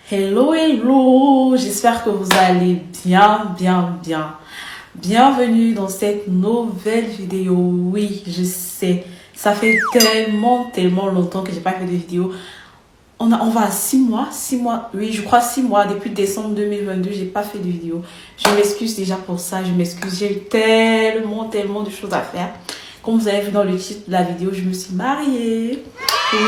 Hello, hello, j'espère que vous allez bien. Bienvenue dans cette nouvelle vidéo. Oui, je sais, ça fait tellement longtemps que j'ai pas fait de vidéo. On va à 6 mois, oui, je crois 6 mois, depuis décembre 2022, j'ai pas fait de vidéo. Je m'excuse déjà pour ça, j'ai eu tellement de choses à faire. Comme vous avez vu dans le titre de la vidéo, je me suis mariée. Oui.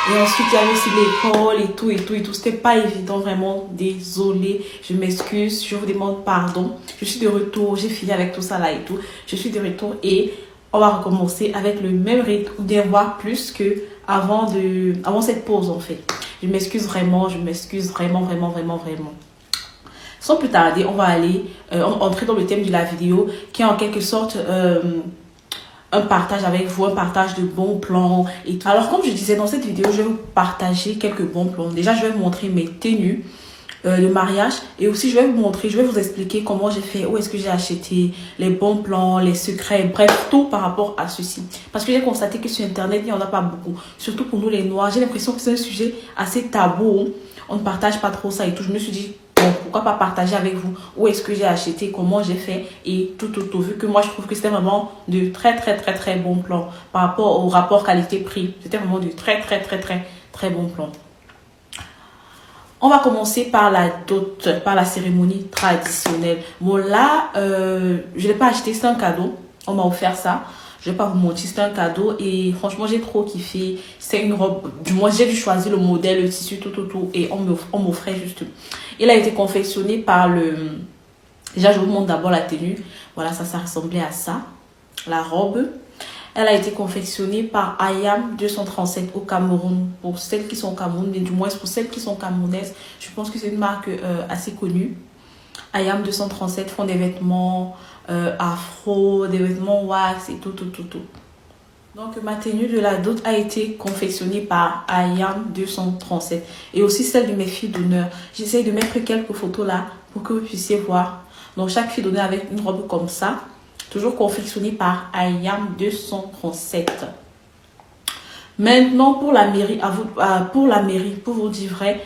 Et ensuite, il y avait aussi l'école et tout. C'était pas évident, vraiment. Désolée. Je m'excuse. Je vous demande pardon. Je suis de retour. J'ai fini avec tout ça là et tout. Je suis de retour et on va recommencer avec le même rythme ou bien voir plus que avant cette pause en fait. Je m'excuse vraiment. Sans plus tarder, on va aller entrer dans le thème de la vidéo qui est en quelque sorte un partage avec vous, un partage de bons plans et tout. Alors comme je disais dans cette vidéo, je vais vous partager quelques bons plans. Déjà, je vais vous montrer mes tenues de mariage et aussi je vais vous expliquer comment j'ai fait, où est-ce que j'ai acheté, les bons plans, les secrets, bref, tout par rapport à ceci. Parce que j'ai constaté que sur internet, il n'y en a pas beaucoup. Surtout pour nous les noirs, j'ai l'impression que c'est un sujet assez tabou. On ne partage pas trop ça et tout. Je me suis dit, bon, pourquoi pas partager avec vous où est-ce que j'ai acheté, comment j'ai fait et tout. Vu que moi, je trouve que c'était vraiment de très bons plans par rapport au rapport qualité-prix. C'était vraiment de très bons plans. On va commencer par la dot, par la cérémonie traditionnelle. Bon là, je l'ai pas acheté, c'est un cadeau. On m'a offert ça. Je vais pas vous mentir, c'est un cadeau et franchement j'ai trop kiffé. C'est une robe, du moins j'ai dû choisir le modèle, le tissu, tout et on m'offrait juste. Il a été confectionné par le... Déjà je vous montre d'abord la tenue. Voilà, ça ressemblait à ça. La robe. Elle a été confectionnée par Ayam 237 au Cameroun. Pour celles qui sont au Cameroun, mais du moins pour celles qui sont camerounaises, je pense que c'est une marque assez connue. Ayam 237 font des vêtements afro, des vêtements wax et tout. Donc ma tenue de la dot a été confectionnée par Ayam 237 et aussi celle de mes filles d'honneur. J'essaye de mettre quelques photos là pour que vous puissiez voir. Donc chaque fille d'honneur avec une robe comme ça. Toujours confectionné par Ayam 237. Maintenant, pour la mairie, pour vous dire vrai,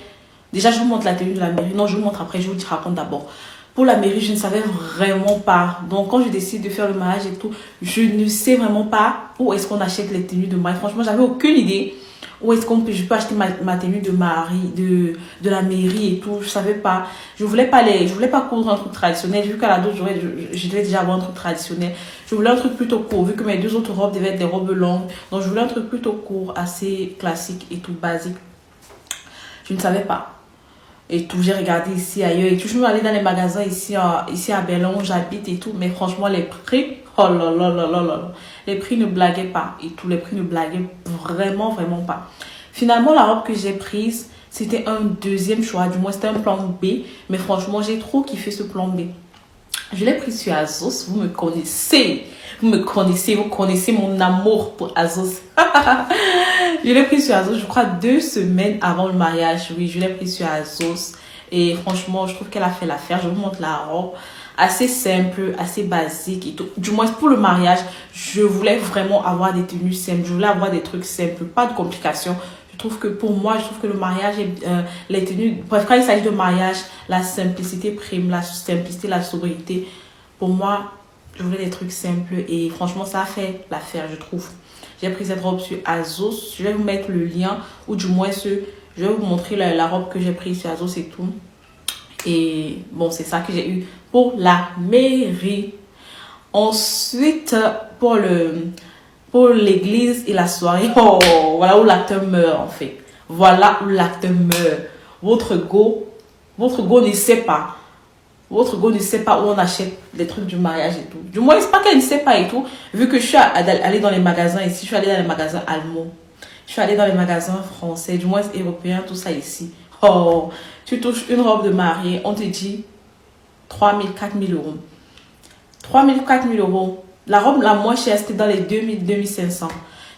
déjà je vous montre la tenue de la mairie. Non, je vous montre après, je vous raconte d'abord. Pour la mairie, je ne savais vraiment pas. Donc, quand je décide de faire le mariage et tout, je ne sais vraiment pas où est-ce qu'on achète les tenues de mariage. Franchement, j'avais aucune idée. Où est-ce je peux acheter ma tenue de mari, de la mairie et tout. Je savais pas. Je voulais pas coudre un truc traditionnel. Vu qu'à la dot, je devais déjà avoir un truc traditionnel. Je voulais un truc plutôt court. Vu que mes deux autres robes devaient être des robes longues. Donc, je voulais un truc plutôt court, assez classique et tout, basique. Je ne savais pas. Et tout, j'ai regardé ici, ailleurs. Et tout, je suis allée dans les magasins ici à Berlin où j'habite et tout. Mais franchement, les prix, oh là là. Les prix ne blaguaient pas. Et tout, les prix ne blaguaient vraiment pas. Finalement, la robe que j'ai prise, c'était un deuxième choix. Du moins, c'était un plan B. Mais franchement, j'ai trop kiffé ce plan B. Je l'ai pris sur Azos. Vous me connaissez. Vous connaissez mon amour pour Azos. Je l'ai pris sur Azos, je crois 2 semaines avant le mariage. Oui, je l'ai pris sur Azos. Et franchement, je trouve qu'elle a fait l'affaire. Je vous montre la robe. Assez simple, assez basique et tout. Du moins, pour le mariage, je voulais vraiment avoir des tenues simples. Je voulais avoir des trucs simples, pas de complications. Je trouve que pour moi, le mariage, les tenues, bref, quand il s'agit de mariage, la simplicité prime, la simplicité, la sobriété. Pour moi, je voulais des trucs simples et franchement, ça a fait l'affaire, je trouve. J'ai pris cette robe sur Azos. Je vais vous mettre le lien ou du moins je vais vous montrer la robe que j'ai prise sur Azos et tout. Et bon, c'est ça que j'ai eu pour la mairie. Ensuite, pour l'église et la soirée. Oh, voilà où l'acteur meurt en fait. Voilà où l'acteur meurt. Votre go ne sait pas. Votre go ne sait pas où on achète des trucs du mariage et tout. Du moins, c'est pas qu'elle ne sait pas et tout. Vu que je suis allée dans les magasins ici, je suis allée dans les magasins allemands. Je suis allée dans les magasins français, du moins européens, tout ça ici. Oh, tu touches une robe de mariée, on te dit 3 000, 4 000 euros. 3 000, 4 000 euros. La robe la moins chère, c'était dans les 2 000, 2 500.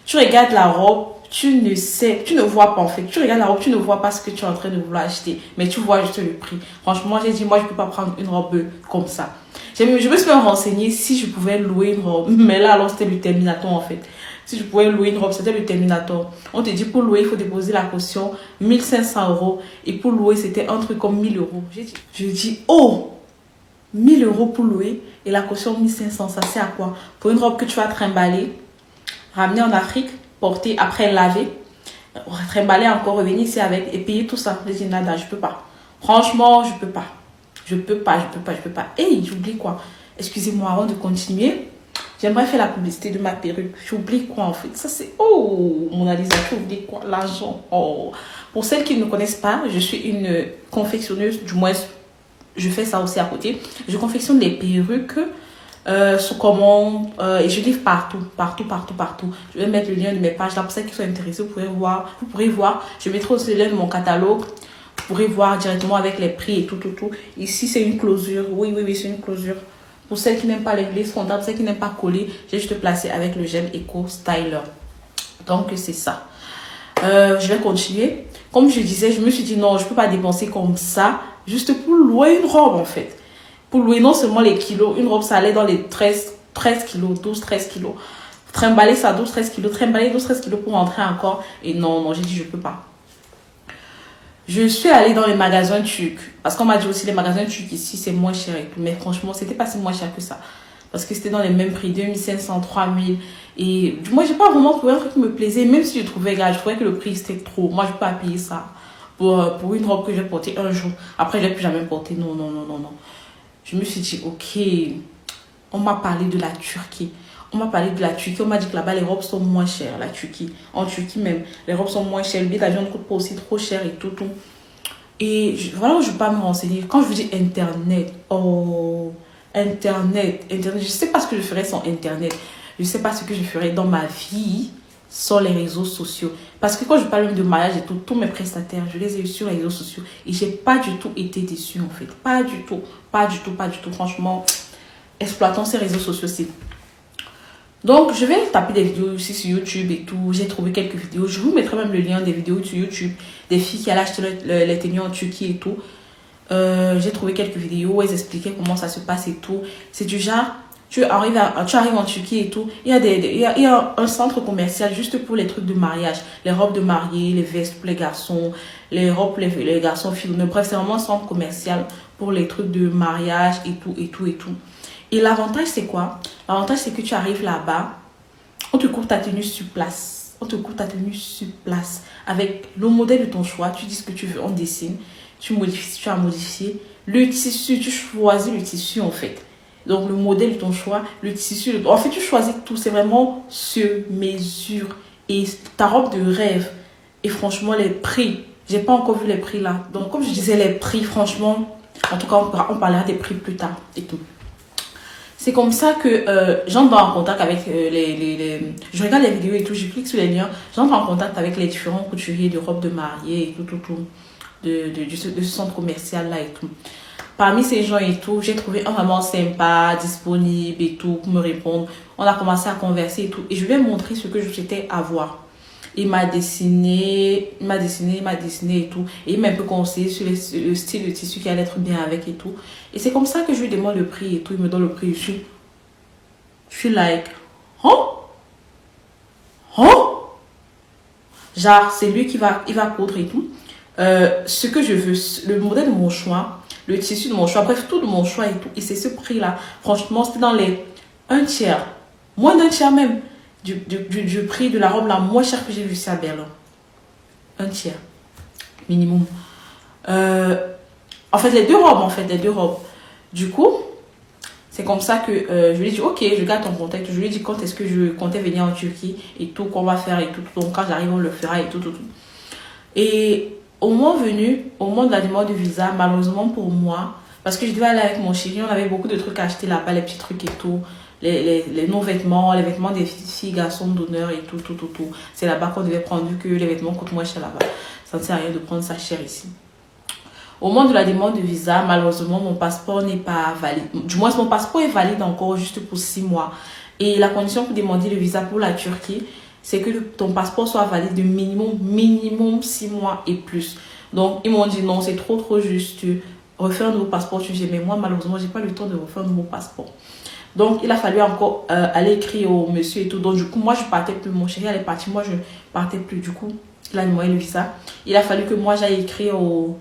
Tu regardes la robe, tu ne vois pas en fait. Tu regardes la robe, tu ne vois pas ce que tu es en train de vouloir acheter. Mais tu vois juste le prix. Franchement, j'ai dit, moi, je ne peux pas prendre une robe comme ça. Je me suis même renseignée si je pouvais louer une robe. Mais là, alors, c'était le terminaton en fait. si je pouvais louer une robe, c'était le Terminator. On te dit pour louer, il faut déposer la caution 1500 €. Et pour louer, c'était un truc comme 1000 €. Je dis, oh, 1000 € pour louer et la caution 1500, ça sert à quoi? Pour une robe que tu vas trimballer, ramener en Afrique, porter, après laver, trimballer encore, revenir ici avec et payer tout ça. Je dis, nada, je peux pas. Franchement, je peux pas. Je peux pas. Hey, j'oublie quoi? Excusez-moi, avant de continuer, j'aimerais faire la publicité de ma perruque. J'oublie quoi en fait? Ça c'est... Oh, Mona Lisa, j'oublie quoi? L'argent. Oh. Pour celles qui ne me connaissent pas, je suis une confectionneuse, du moins, je fais ça aussi à côté. Je confectionne des perruques sous commande et je livre partout. Je vais mettre le lien de mes pages là pour celles qui sont intéressées. Vous pourrez voir. Je mettrai aussi le lien de mon catalogue. Vous pourrez voir directement avec les prix et tout. Ici, c'est une closure. Oui, c'est une closure. Pour celles qui n'aiment pas les glisses fondables, celles qui n'aiment pas coller, j'ai juste placé avec le gel Eco Styler. Donc, c'est ça. Je vais continuer. Comme je disais, je me suis dit non, je ne peux pas dépenser comme ça juste pour louer une robe en fait. Pour louer non seulement les kilos, une robe ça allait dans les 13 kilos, 12-13 kilos. Trimballer ça 12-13 kilos, trimballer 12-13 kilos pour rentrer encore. Et non, j'ai dit je ne peux pas. Je suis allée dans les magasins turcs. Parce qu'on m'a dit aussi les magasins turcs ici, c'est moins cher et tout. Mais franchement, c'était pas si moins cher que ça. Parce que c'était dans les mêmes prix, 2500, 3000. Et moi, j'ai pas vraiment trouvé un truc qui me plaisait. Même si je trouvais, je trouvais que le prix c'était trop. Moi, je peux pas payer ça pour une robe que j'ai portée un jour. Après, je l'ai plus jamais portée. Non. Je me suis dit, ok, on m'a parlé de la Turquie. On m'a dit que là-bas, les robes sont moins chères, la Turquie. En Turquie même, les robes sont moins chères. Le billet d'avion ne coûte pas aussi trop cher et tout. Et voilà où je ne vais pas me renseigner. Quand je vous dis Internet, Internet, je ne sais pas ce que je ferais sans Internet. Je ne sais pas ce que je ferais dans ma vie sans les réseaux sociaux. Parce que quand je parle même de mariage et tout, tous mes prestataires, je les ai eu sur les réseaux sociaux. Et je n'ai pas du tout été déçue en fait. Pas du tout. Franchement, exploitons ces réseaux sociaux, c'est... Donc, je vais taper des vidéos aussi sur YouTube et tout. J'ai trouvé quelques vidéos. Je vous mettrai même le lien des vidéos sur YouTube. Des filles qui allaient acheter les tenues en Turquie et tout. J'ai trouvé quelques vidéos où elles expliquaient comment ça se passe et tout. C'est du genre, tu arrives en Turquie et tout. Il y a un centre commercial juste pour les trucs de mariage. Les robes de mariée, les vestes pour les garçons, les robes pour les garçons filles. Bref, c'est vraiment un centre commercial pour les trucs de mariage et tout. Et l'avantage, c'est quoi? L'avantage, c'est que tu arrives là-bas, on te court ta tenue sur place. Avec le modèle de ton choix. Tu dis ce que tu veux, on dessine. Tu modifies si tu as modifié. Le tissu, tu choisis le tissu en fait. Donc, le modèle de ton choix, le tissu. En fait, tu choisis tout. C'est vraiment sur mesure. Et ta robe de rêve. Et franchement, les prix. J'ai pas encore vu les prix là. Donc, comme je disais, les prix, franchement, en tout cas, on parlera des prix plus tard et tout. C'est comme ça que j'entre en contact avec je regarde les vidéos et tout, je clique sur les liens, j'entre en contact avec les différents couturiers de robes de mariée et tout, de ce centre commercial là et tout. Parmi ces gens et tout, j'ai trouvé un vraiment sympa, disponible et tout, pour me répondre. On a commencé à converser et tout. Et je lui ai montré ce que je souhaitais avoir. Il m'a dessiné et tout. Et il m'a un peu conseillé sur le style de tissu qui allait être bien avec et tout. Et c'est comme ça que je lui demande le prix et tout. Il me donne le prix. Je suis like, genre, c'est lui qui va coudre et tout. Ce que je veux, le modèle de mon choix, le tissu de mon choix, bref, tout de mon choix et tout. Et c'est ce prix-là. Franchement, c'était dans les 1/3. Moins d'1/3 même. Du prix de la robe la moins chère que j'ai vue à Berlin. 1/3 minimum. En fait, les deux robes. Du coup, c'est comme ça que je lui ai dit, ok, je garde ton contact. Je lui ai dit quand est-ce que je comptais venir en Turquie et tout, qu'on va faire et tout. Donc, quand j'arrive, on le fera et tout. Et au moment de la demande de visa, malheureusement pour moi, parce que je devais aller avec mon chéri, on avait beaucoup de trucs à acheter là-bas, les petits trucs et tout. Les non-vêtements, les vêtements des filles, garçons d'honneur et tout. C'est là-bas qu'on devait prendre, vu que les vêtements coûtent moins cher là-bas. Ça ne sert à rien de prendre ça cher ici. Au moment de la demande de visa, malheureusement, mon passeport n'est pas valide. Du moins, mon passeport est valide encore juste pour 6 mois. Et la condition pour demander le visa pour la Turquie, c'est que ton passeport soit valide de minimum 6 mois et plus. Donc, ils m'ont dit non, c'est trop juste. Refaire un nouveau passeport, mais moi, malheureusement, j'ai pas le temps de refaire un nouveau passeport. Donc, il a fallu encore aller écrire au monsieur et tout. Donc, du coup, moi, je partais plus. Mon chéri allait partir. Moi, je partais plus. Du coup, il a demandé le visa. Il a fallu que moi, j'aille écrire au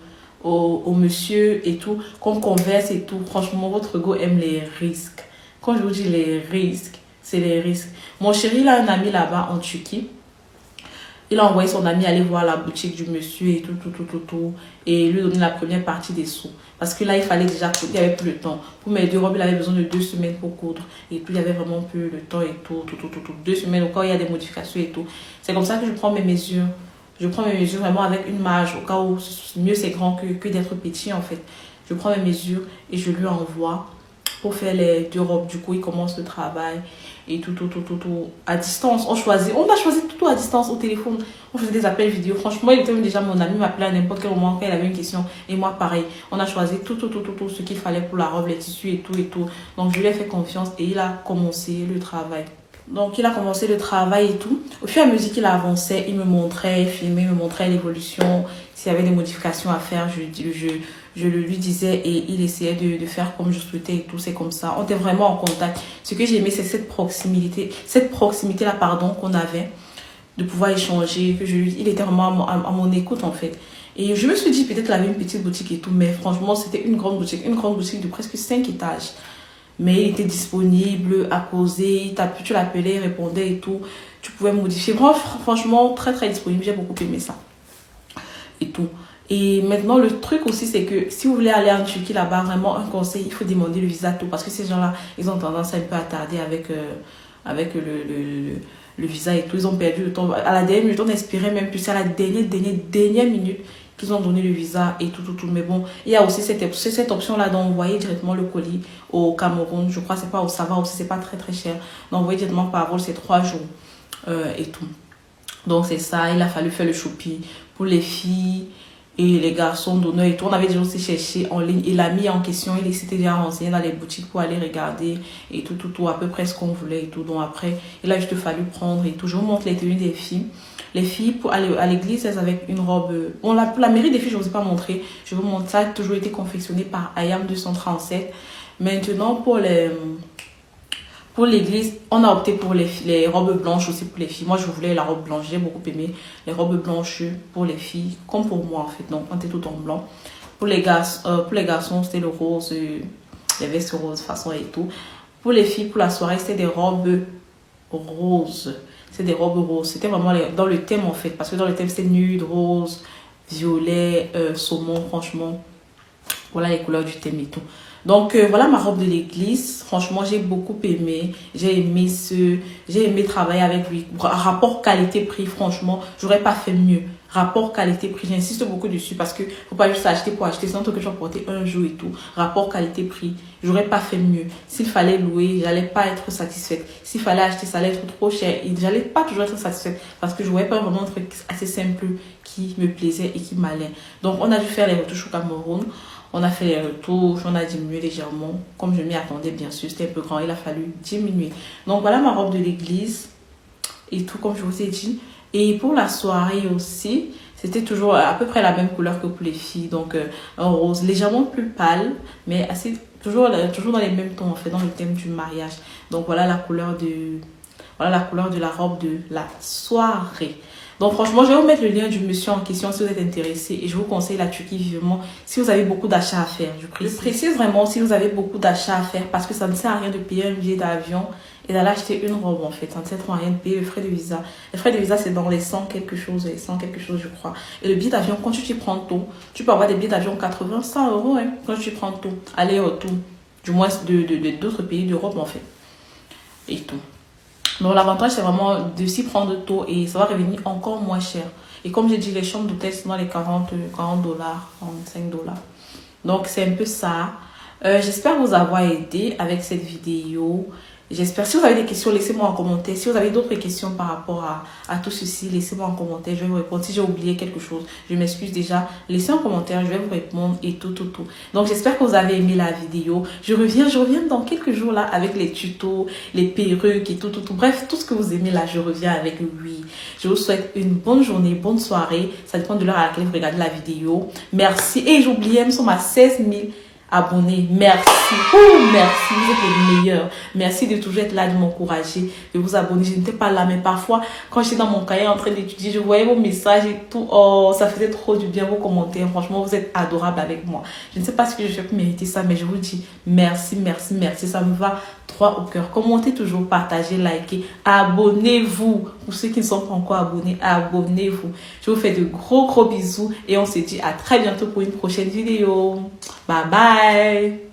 monsieur et tout, qu'on converse et tout. Franchement, votre go aime les risques. Quand je vous dis les risques, c'est les risques. Mon chéri, il a un ami là-bas en Turquie. Il a envoyé son ami aller voir la boutique du monsieur et tout. Et lui donner la première partie des sous. Parce que là, il fallait déjà, il n'y avait plus le temps. Pour mes 2 robes, il avait besoin de 2 semaines pour coudre. Et puis, il y avait vraiment plus le temps et tout. 2 semaines, encore, il y a des modifications et tout. C'est comme ça que je prends mes mesures. Je prends mes mesures vraiment avec une marge. Au cas où mieux c'est grand que d'être petit, en fait. Je prends mes mesures et je lui envoie pour faire les 2 robes. Du coup, il commence le travail et tout. À distance, on a choisi tout à distance au téléphone. On faisait des appels vidéo. Franchement, il était déjà mon ami, m'appelait à n'importe quel moment quand il avait une question. Et moi, pareil. On a choisi tout ce qu'il fallait pour la robe, les tissus et tout. Donc, je lui ai fait confiance et il a commencé le travail. Donc, il a commencé le travail et tout. Au fur et à mesure qu'il avançait, il me montrait, il filmait, il me montrait l'évolution. S'il y avait des modifications à faire, je le lui disais et il essayait de faire comme je souhaitais et tout. C'est comme ça. On était vraiment en contact. Ce que j'ai aimé, c'est cette proximité-là, qu'on avait, de pouvoir échanger. Il était vraiment à mon écoute, en fait. Et je me suis dit, peut-être qu'il avait une petite boutique et tout, mais franchement, c'était une grande boutique de presque 5 étages. Mais il était disponible à causer, tu l'appelais, il répondait et tout. Tu pouvais modifier. Franchement, très très disponible. J'ai beaucoup aimé ça. Et tout. Et maintenant, le truc aussi, c'est que si vous voulez aller en Turquie là-bas, vraiment un conseil, il faut demander le visa tout. Parce que ces gens-là, ils ont tendance à un peu attarder avec le visa et tout. Ils ont perdu le temps. À la dernière minute, on espérait même plus. C'est à la dernière minute qu'ils ont donné le visa et tout. Mais bon, il y a aussi cette option-là d'envoyer directement le colis au Cameroun. Je crois que ça va aussi, c'est pas très très cher. D'envoyer directement par vol, c'est 3 jours et tout. Donc c'est ça, il a fallu faire le shopping pour les filles et les garçons d'honneur et tout. On avait déjà aussi cherché en ligne. Il a mis en question, il s'était déjà renseigné dans les boutiques pour aller regarder et tout, à peu près ce qu'on voulait et tout. Donc après, il a juste fallu prendre et tout. Je vous montre les tenues des filles. Les filles, pour aller à l'église, elles avaient une robe... Pour la mairie des filles, je ne vous ai pas montré. Je vous montre ça. Ça a toujours été confectionné par Ayam 237. Maintenant, pour l'église, on a opté pour les robes blanches aussi pour les filles. Moi, je voulais la robe blanche. J'ai beaucoup aimé les robes blanches pour les filles, comme pour moi en fait. Donc, on était tout en blanc. Pour les garçons, c'était le rose, les vestes roses, façon et tout. Pour les filles, pour la soirée, c'était des robes roses. C'est des robes roses. C'était vraiment dans le thème en fait. Parce que dans le thème, c'était nude, rose, violet, saumon. Franchement, voilà les couleurs du thème et tout. Donc voilà ma robe de l'église. Franchement, j'ai beaucoup aimé. J'ai aimé travailler avec lui. Rapport qualité-prix, franchement, j'aurais pas fait mieux. Rapport qualité-prix, j'insiste beaucoup dessus parce que faut pas juste acheter pour acheter. C'est un truc que je vais porter un jour et tout. Rapport qualité-prix, j'aurais pas fait mieux. S'il fallait louer, j'allais pas être satisfaite. S'il fallait acheter, ça allait être trop cher. Et j'allais pas toujours être satisfaite parce que je voyais pas vraiment un truc assez simple qui me plaisait et qui m'allait. Donc on a dû faire les retouches au Cameroun. On a fait les retouches, on a diminué légèrement. Comme je m'y attendais, bien sûr, c'était un peu grand, il a fallu diminuer. Donc voilà ma robe de l'église et tout, comme je vous ai dit. Et pour la soirée aussi, c'était toujours à peu près la même couleur que pour les filles. Donc un rose légèrement plus pâle, mais toujours dans les mêmes tons, en fait, dans le thème du mariage. Donc voilà la couleur de la robe de la soirée. Donc franchement, je vais vous mettre le lien du monsieur en question si vous êtes intéressé. Et je vous conseille la Turquie vivement si vous avez beaucoup d'achats à faire. Je précise vraiment si vous avez beaucoup d'achats à faire parce que ça ne sert à rien de payer un billet d'avion et d'aller acheter une robe en fait. Ça ne sert à rien de payer le frais de visa. Les frais de visa, c'est dans les 100 quelque chose, je crois. Et le billet d'avion, quand tu t'y prends tôt, tu peux avoir des billets d'avion 80, 100 euros hein, quand tu prends tôt. Aller-retour. Du moins d'autres pays d'Europe en fait. Et tout. Donc l'avantage c'est vraiment de s'y prendre tôt et ça va revenir encore moins cher. Et comme j'ai dit, les chambres d'hôtel sont dans les 40 dollars, 45 dollars. Donc c'est un peu ça. J'espère vous avoir aidé avec cette vidéo. J'espère. Si vous avez des questions, laissez-moi en commentaire. Si vous avez d'autres questions par rapport à tout ceci, laissez-moi en commentaire. Je vais vous répondre. Si j'ai oublié quelque chose, je m'excuse déjà. Laissez en commentaire, je vais vous répondre et tout. Donc, j'espère que vous avez aimé la vidéo. Je reviens dans quelques jours là avec les tutos, les perruques et tout. Bref, tout ce que vous aimez là, je reviens avec lui. Je vous souhaite une bonne journée, bonne soirée. Ça dépend de l'heure à laquelle vous regardez la vidéo. Merci. Et j'oubliais, nous sommes à 16 000 abonner. Merci. Ouh, merci. Vous êtes les meilleurs. Merci de toujours être là, de m'encourager, de vous abonner. Je n'étais pas là, mais parfois, quand j'étais dans mon cahier en train d'étudier, je voyais vos messages et tout. Oh, ça faisait trop du bien, vos commentaires. Franchement, vous êtes adorables avec moi. Je ne sais pas ce que je fais pour mériter ça, mais je vous dis merci, merci, merci. Ça me va droit au cœur. Commentez toujours, partagez, likez, abonnez-vous. Pour ceux qui ne sont pas encore abonnés, abonnez-vous. Je vous fais de gros bisous et on se dit à très bientôt pour une prochaine vidéo. Bye bye.